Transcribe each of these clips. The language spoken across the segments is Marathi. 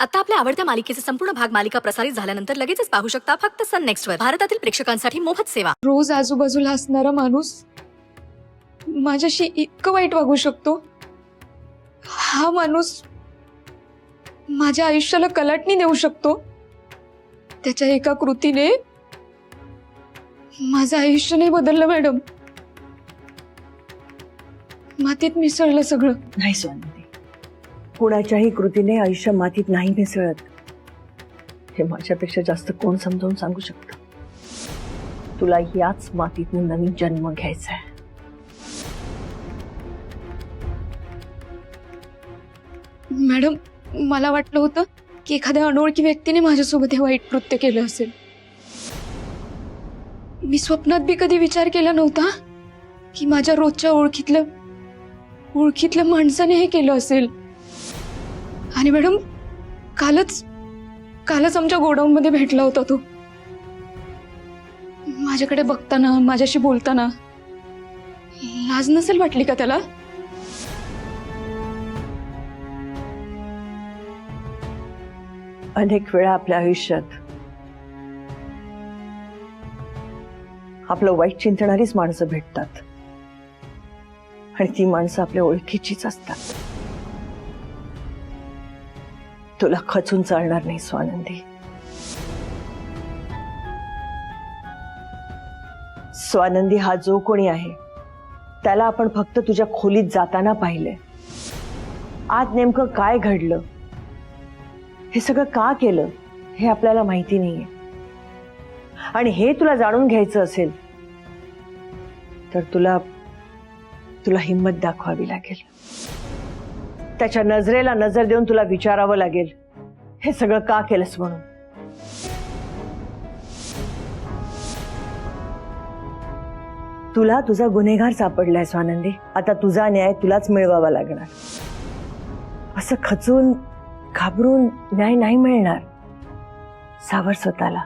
आता आपल्या आवडत्या मालिकेचे संपूर्ण भाग मालिका प्रसारित झाल्यानंतर लगेचच पाहू शकता फक्त सन नेक्स्ट वर. भारतातील प्रेक्षकांसाठी मोफत सेवा. रोज आजूबाजूला असणारा माणूस माझ्याशी इतकं वाईट वागू शकतो. हा माणूस माझ्या आयुष्याला कलाटणी देऊ शकतो. त्याच्या एका कृतीने माझं आयुष्य नाही बदललं मॅडम. मातीत मिसळलं सगळं. नाही स्वानंदी, कुणाच्याही कृतीने आयुष्य मातीत नाही मिसळत. हे माझ्यापेक्षा जास्त कोण समजावून सांगू शकतं. तुला याच मातीतून नवीन जन्म घ्यायचा आहे. मॅडम, मला वाटलं होतं की एखाद्या अनोळखी व्यक्तीने माझ्यासोबत हे वाईट कृत्य केलं असेल. मी स्वप्नात बी कधी विचार केला नव्हता की माझ्या रोजच्या ओळखीतल्या माणसाने हे केलं असेल. आणि मॅडम, कालच आमच्या गोडाऊन मध्ये भेटला होता तो. माझ्याकडे बघताना, माझ्याशी बोलताना लाज नसेल वाटली का त्याला? अनेक वेळा आपल्या आयुष्यात आपलं वाईट चिंतणारीच माणसं भेटतात आणि ती माणसं आपल्या ओळखीचीच असतात. तुला खचून चालणार नाही स्वानंदी. स्वानंदी हा जो कोणी आहे त्याला आपण फक्त तुझ्या खोलीत जाताना पाहिले. आज नेमकं काय घडलं, हे सगळं का केलं हे आपल्याला माहिती नाहीये. आणि हे तुला जाणून घ्यायचं असेल तर तुला हिम्मत दाखवावी लागेल. त्याच्या नजरेला नजर देऊन तुला विचारावं लागेल हे सगळं का केलंस म्हणून. तुला तुझा गुन्हेगार सापडलाय स्वानंदी. आता तुझा न्याय तुलाच मिळवावा लागणार. असं खचून घाबरून न्याय नाही मिळणार. सावर स्वतःला.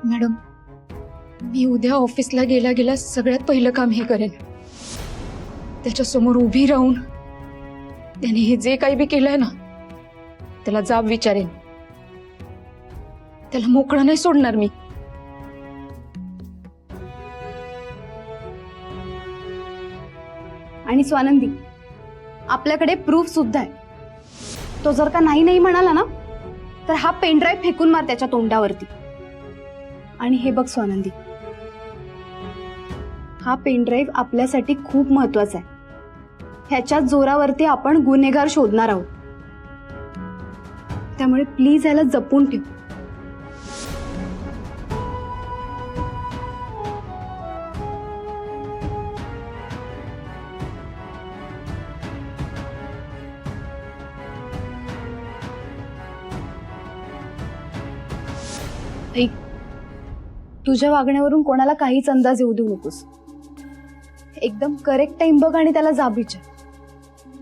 मॅडम, मी उद्या ऑफिसला गेल्या सगळ्यात पहिलं काम हे करेन. त्याच्यासमोर उभी राहून त्याने हे जे काही बी केलंय ना त्याला जाब विचारेन. त्याला मोकळं नाही सोडणार मी. आणि स्वानंदी, आपल्याकडे प्रूफ सुद्धा आहे. तो जर का नाही म्हणाला ना तर हा पेनड्राईव्ह फेकून मार त्याच्या तोंडावरती. आणि हे बघ स्वानंदी, हा पेनड्राईव्ह आपल्यासाठी खूप महत्वाचा आहे. ह्याच्या जोरावरती आपण गुन्हेगार शोधणार आहोत. त्यामुळे प्लीज याला जपून ठेव. ऐक, तुझ्या वागण्यावरून कोणाला काहीच अंदाज येऊ देऊ नकोस. एकदम करेक्ट टाइम बघ आणि त्याला जाब विचार.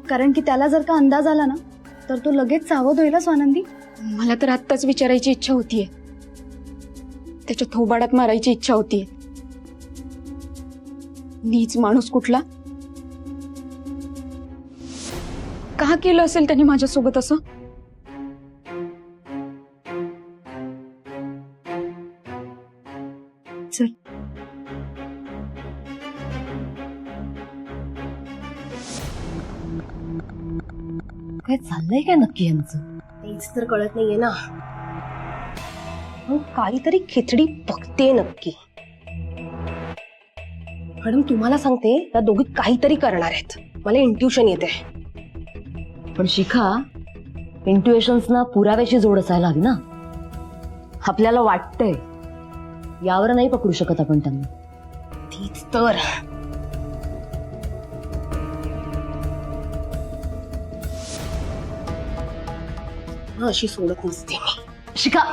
कारण की त्याला जर का अंदाज आला ना तर तो लगेच सावध होईल स्वानंदी. मला तर आत्ताच विचारायची इच्छा होतीये. त्याच्या थोबाडात मारायची इच्छा होतीये. नीच माणूस कुठला, का केलं असेल त्याने माझ्यासोबत असं? चल. काय चाललंय काय नक्की यांचं? तेच तर कळत नाहीये ना. काहीतरी खिचडी बघते नक्की. मॅडम, तुम्हाला सांगते, त्या दोघी काहीतरी करणार आहेत. मला इंट्युशन येते. पण शिखा, इंट्युएशन्सना पुराव्याची जोड असायला हवी ना. आपल्याला वाटतंय यावर नाही पकडू शकत आपण त्यांना. तीच तर. अशी सोडत नसते मी. शिखा,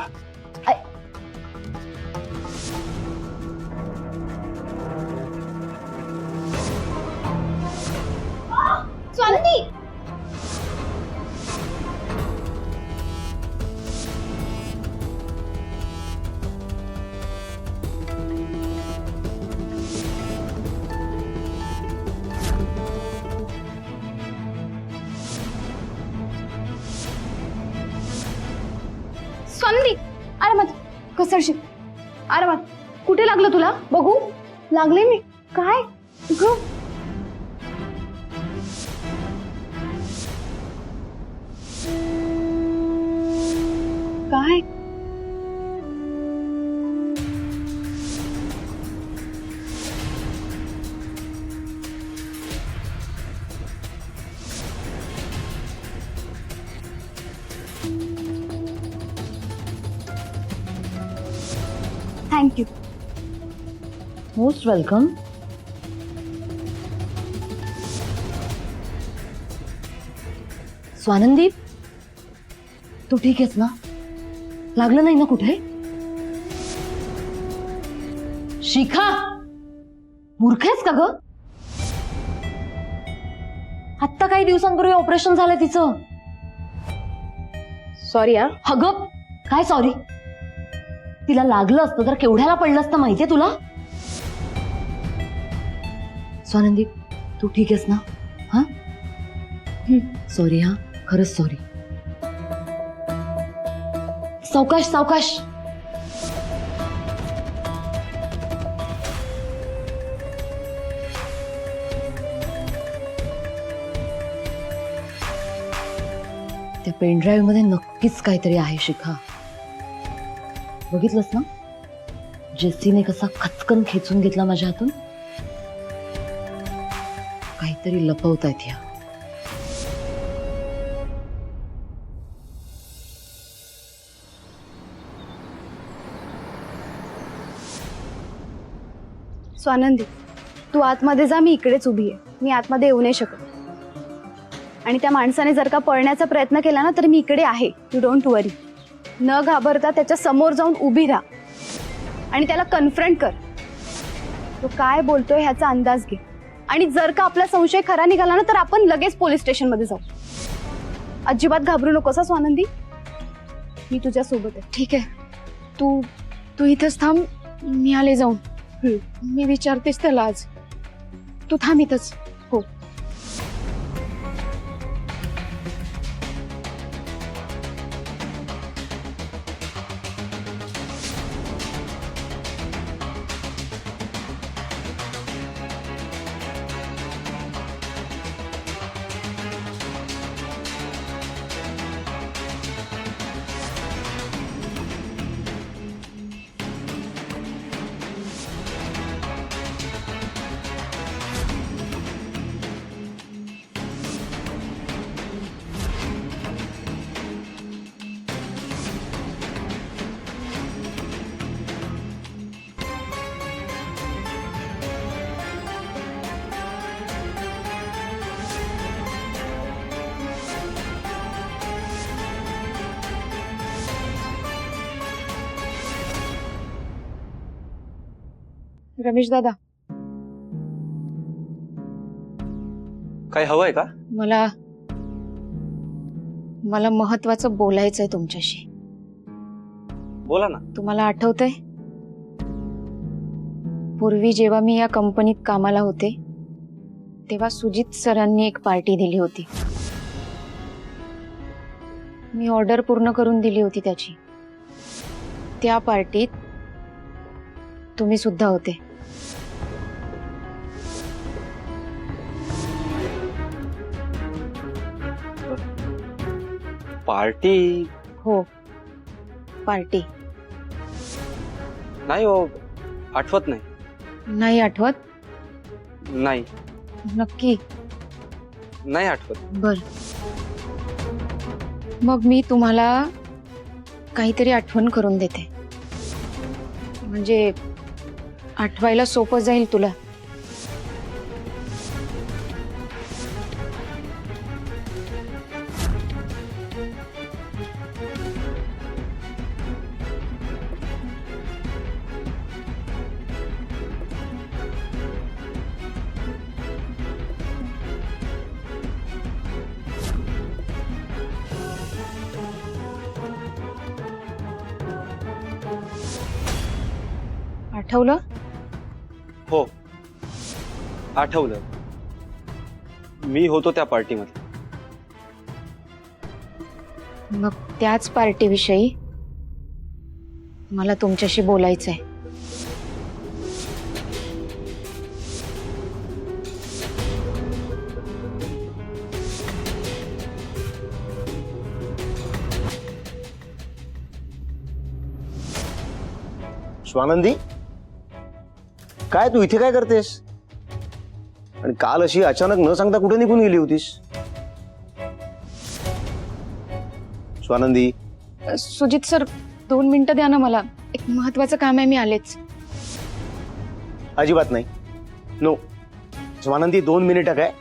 स्वानंदी, स्वानंदी अरे मत कसरशी अरे मत कुठे लागलं तुला बघू लागले मी काय ग काय थँक्यू मोस्ट वेलकम. स्वानंदीप, तू ठीक आहेस ना? लागलं नाही ना कुठे? शिखा, मूर्ख आहेस का ग? आत्ता काही दिवसांपूर्वी ऑपरेशन झालं तिचं. सॉरी हा. अगं काय सॉरी? तिला लागलं असतं तर केवढ्याला पडलं असतं माहितीये तुला? स्वानंदीप, तू ठीक आहेस ना? हा सॉरी, हा खरंच सॉरी. सावकाश सावकाश. त्या पेनड्राईव्ह मध्ये नक्कीच काहीतरी आहे शिखा. बघितलंस ना जेसीने कसा खचकन खेचून घेतला माझ्या हातून. काहीतरी लपवतायत ह्या. स्वानंदी तू आतमध्ये जा मी इकडेच उभी आहे मी आतमध्ये येऊ नाही शकत आणि त्या माणसाने जर का पळण्याचा प्रयत्न केला ना तर मी इकडे आहे यू डोंट वरी न घाबरता त्याच्या समोर जाऊन उभी राहा आणि त्याला कन्फ्रंट कर तो काय बोलतोय ह्याचा अंदाज घे आणि जर का आपला संशय खरा निघाला ना तर आपण लगेच पोलीस स्टेशनमध्ये जाऊ अजिबात घाबरू नकोस हा स्वानंदी मी तुझ्या सोबत आहे ठीक आहे तू तू इथंच थांब मी आले जाऊन मी विचारतेस त्याला आज तू थांब इथंच हो रमेश दादा काय हवंय का? मला मला महत्वाचं बोलायचंय तुमच्याशी. बोला ना. तुम्हाला आठवतंय पूर्वी जेव्हा मी या कंपनीत कामाला होते तेव्हा सुजित सरांनी एक पार्टी दिली होती. मी ऑर्डर पूर्ण करून दिली होती त्याची. त्या पार्टीत तुम्ही सुद्धा होते. पार्टी? हो पार्टी. नाही हो, आठवत नाही. नाही आठवत? नाही. नक्की? नाही आठवत. बर मग मी तुम्हाला काहीतरी आठवण करून देते म्हणजे आठवायला सोपं जाईल तुला. आठवलं? हो आठवलं. मी होतो त्या पार्टीमध्ये. मग त्याच पार्टीविषयी मला तुमच्याशी बोलायचंय. स्वानंदी, काय तू इथे काय करतेस? आणि काल अशी अचानक न सांगता कुठे निघून गेली होतीस? स्वानंदी, सुजित सर 2 मिनिटं द्या ना मला. एक महत्वाचं काम आहे, मी आलेच. अजिबात नाही. नो स्वानंदी, 2 मिनिटं काय,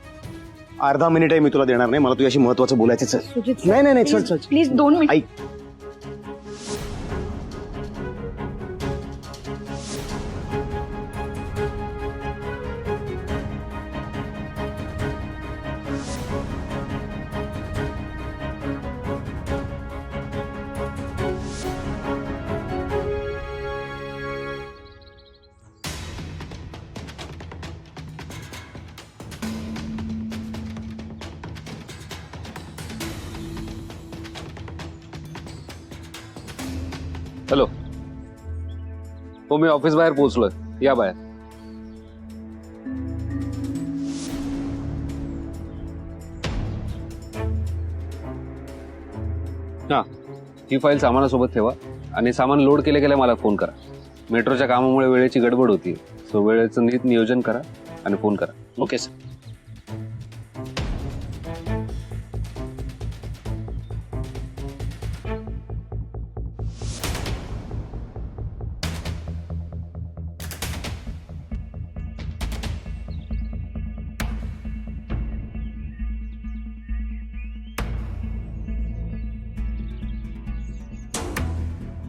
अर्धा मिनिट आहे मी तुला देणार नाही. मला तुझ्याशी महत्वाचं बोलायचं. सुजित नाही नाही नाही, चल चल. Please 2 minute. ऐक, हॅलो. हो, मी ऑफिस बाहेर पोहोचलोय. या बाहेर. हा, ही फाईल सामानासोबत ठेवा आणि सामान लोड केले गेले मला फोन करा. मेट्रोच्या कामामुळे वेळेची गडबड होती, सो वेळेचं नीट नियोजन करा आणि फोन करा. Okay sir.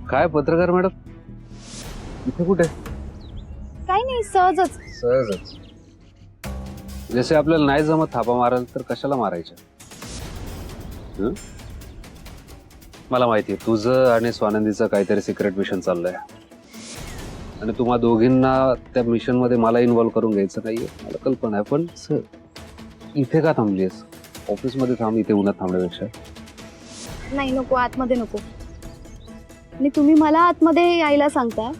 काय पत्रकार मॅडम, इथे कुठे? काही नाही, सहजच. सहजच. जसे आपल्याला नाही जमत थापा माराल तर कशाला मारायच्या? हं? मला माहितीये तुझं आणि स्वानंदीचं काहीतरी सिक्रेट मिशन चाललंय आणि तुम्हा दोघींना त्या मिशन मध्ये मला इन्व्हॉल्व्ह करून घ्यायचं नाहीये, मला कल्पना आहे. पण सर, इथे का थांबलीस? ऑफिस मध्ये थांब, इथे उन्हात थांबण्यापेक्षा. नाही, नको, आतमध्ये नको. आणि तुम्ही मला आतमध्ये यायला सांगता?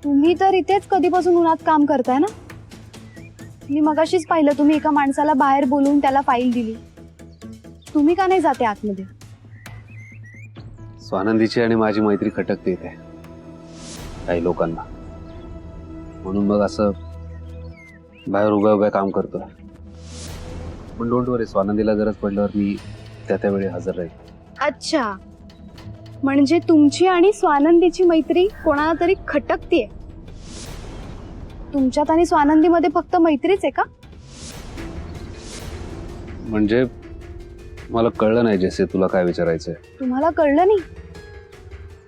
तुम्ही तर इथेच कधीपासून उन्हात काम करताय ना. मी मगाशीच पाहिलं, तुम्ही एका माणसाला बाहेर बोलवून त्याला फाईल दिली. तुम्ही का नाही जाते आतमध्ये? स्वानंदीची आणि माझी मैत्री खटकते इथे काही लोकांना, म्हणून मग असं बाहेर उभ्या उभ्या काम करतोय. पण डोंट वरी, स्वानंदीला गरज पडल्यावर मी त्यावेळी हजर राहील. अच्छा, म्हणजे तुमची आणि स्वानंदीची मैत्री कोणाला तरी खटकतीये. तुमच्यात आणि स्वानंदीमध्ये फक्त मैत्रीच आहे का? म्हणजे मला कळलं नाही जसे तुला काय विचारायचंय. तुम्हाला कळलं नाही?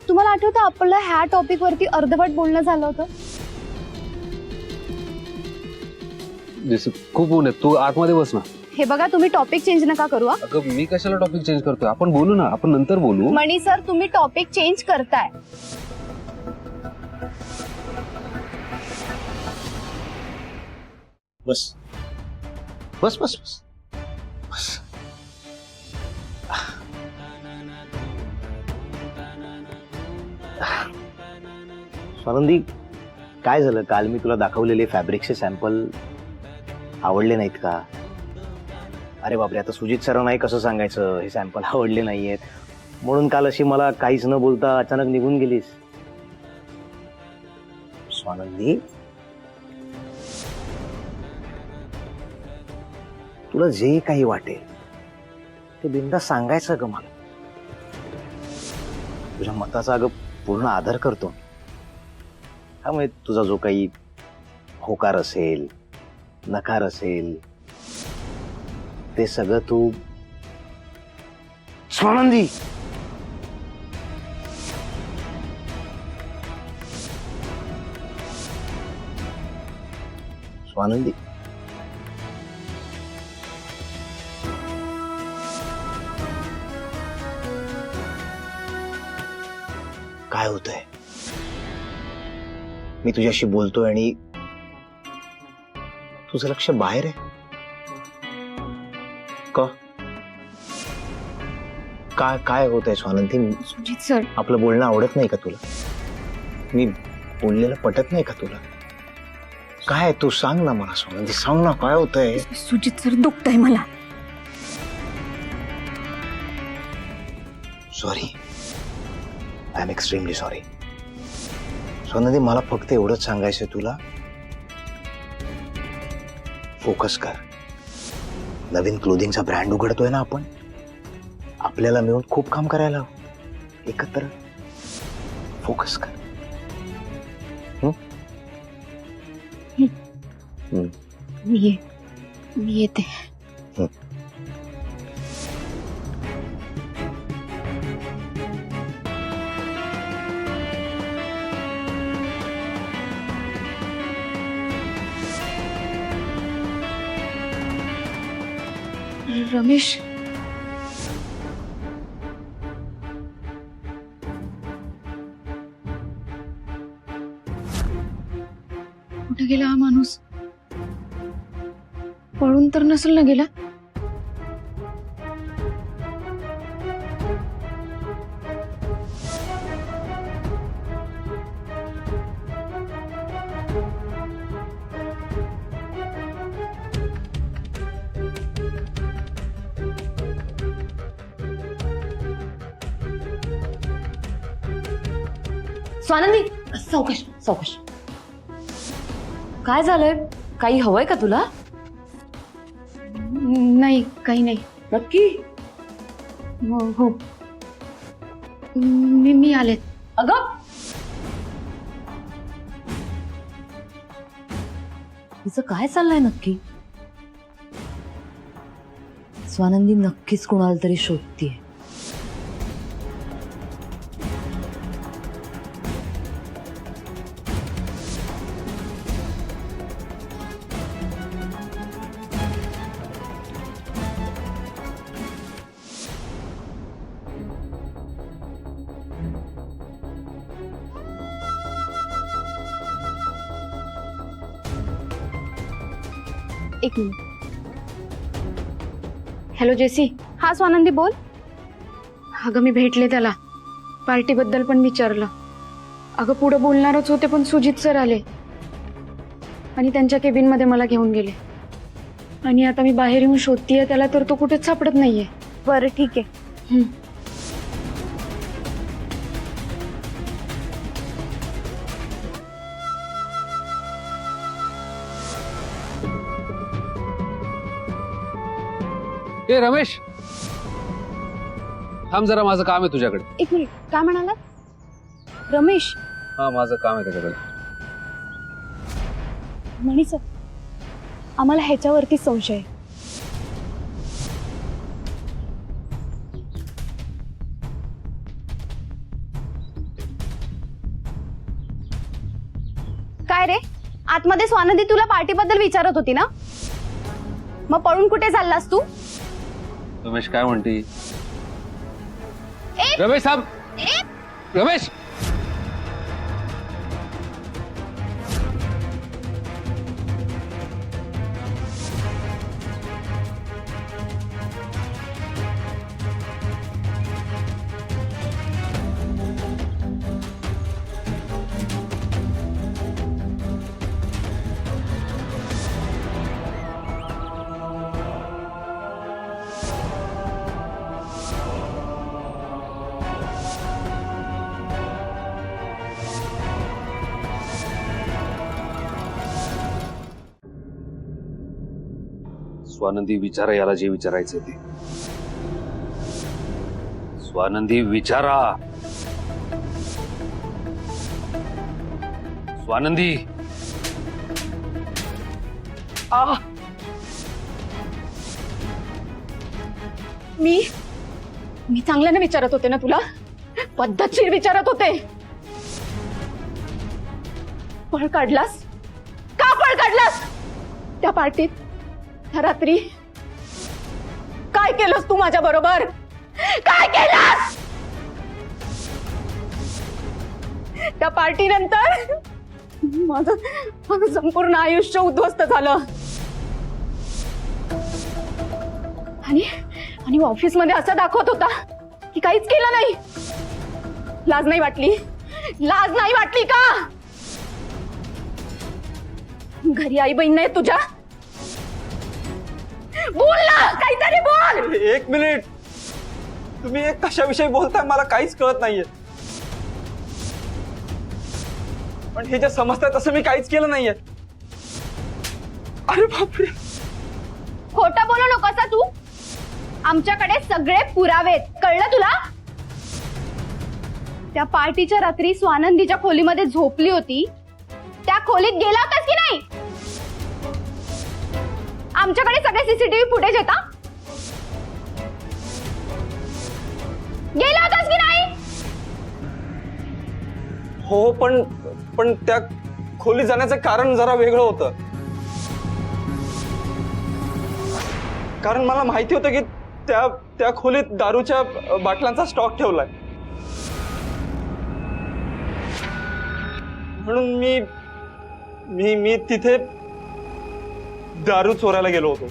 तुम्हाला आठवतं आपलं ह्या टॉपिक वरती अर्धवट बोलणं झालं होतं? जसे खूप ऊन आहे, तू आतमध्ये बस ना. हे बघा, तुम्ही टॉपिक चेंज नका करू. हा, अगं मी कशाला टॉपिक चेंज करतोय? आपण बोलू ना, आपण नंतर बोलू. मणी सर, तुम्ही टॉपिक चेंज करताय. बस बस बस बस बस. स्वानंदी, काय झालं? काल मी तुला दाखवलेले फॅब्रिकचे सॅम्पल आवडले नाहीत का? अरे बापरे, आता सुजित सरांनाही कसं सांगायचं हे सॅम्पल आवडले नाहीयेत म्हणून काल अशी मला काहीच न बोलता अचानक निघून गेलीस. स्वानंदी, तुला जे काही वाटेल ते बिनधास्त सांगायचं ग मला. तुझ्या मताचा अगं पूर्ण आदर करतो. त्यामुळे तुझा जो काही होकार असेल, नकार असेल, ते सगळं तू. स्वानंदी, स्वानंदी, काय होतंय? मी तुझ्याशी बोलतोय आणि तुझं लक्ष बाहेर आहे का? काय काय होतंय स्वानंदी? सुजित सर, आपलं बोलणं आवडत नाही का तुला? मी बोललेलं पटत नाही का तुला? काय तू सांग ना मला स्वानंदी, सांग ना काय होतंय? सुजित सर दुखतंय मला. Sorry, I am extremely sorry. Swanandi मला फक्त एवढंच सांगायचंय तुला, फोकस कर. नवीन क्लोथिंगचा ब्रँड उघडतोय ना आपण, आपल्याला मिळून खूप काम करायला हवं एकत्र. फोकस कर. मी येते. रमेश, कुठे गेला हा माणूस? पळून तर नसेल ना गेला? स्वानंदी, सावकाश सावकाश. काय झालंय? काही हवंय का तुला? नाही, काही नाही. नक्की? हो. मी आले. अगं, तिचं काय चाललंय नक्की? स्वानंदी नक्कीच कोणाला तरी शोधतीये. एक मिनिट. Hello JC. हा स्वानंदी बोल. अगं मी भेटले त्याला, पार्टीबद्दल पण विचारलं. अगं पुढं बोलणारच होते पण सुजित सर आले आणि त्यांच्या केबिनमध्ये मला घेऊन गेले. आणि आता मी बाहेर येऊन शोधतीये त्याला, तर तो कुठेच सापडत नाहीये. बरं ठीक आहे. ए रमेश, थांब जरा, माझं काम आहे तुझ्याकडे. एक मिनिट, काय म्हणाला रमेश? हा, माझं काम आहे त्याच्याकडे. म्हणी सर, आम्हाला ह्याच्यावरती संशय आहे. काय रे, आतमध्ये स्वानंदी तुला पार्टीबद्दल विचारत होती ना? मग पळून कुठे चाललास तू? रमेश काय म्हणती? रमेश थांब. रमेश, स्वानंदी विचारा याला जे विचारायचं ते. स्वानंदी विचारा. स्वानंदी. मी चांगल्याने विचारत होते ना तुला, पद्धतशीर विचारत होते. पळ काढलास का? पळ काढलास त्या पार्टीत, त्या रात्री? काय केलंस तू माझ्या बरोबर? काय केलंस? त्या पार्टी नंतर माझं संपूर्ण आयुष्य उद्ध्वस्त झालं. आणि ऑफिस मध्ये असं दाखवत होता की काहीच केलं नाही. लाज नाही वाटली? लाज नाही वाटली का? घरी आई बहीण नाही तुझ्या? बोल ना, काहीतरी बोल. एक मिनिट, तुम्ही हे कशाविषयी बोलताय मला काहीच कळत नाहीये. पण हे जे समजताय तसं मी काहीच केलं नाहीये. अरे बापरे. खोटं बोलू नकोस तू. आमच्याकडे सगळे पुरावे आहेत, कळलं तुला? त्या पार्टीच्या रात्री स्वानंदीच्या खोलीमध्ये झोपली होती, त्या खोलीत गेला होतास की नाही? आमच्याकडे सगळे सीसीटीव्ही फुटेज आहेत. गेला होतास की नाही? हो, पण त्या खोलीत जाण्याचं कारण जरा वेगळं होतं. कारण मला माहिती होतं की त्या खोलीत दारूच्या बाटल्यांचा स्टॉक ठेवलाय, म्हणून मी तिथे दारू चोरायला गेलो होतो.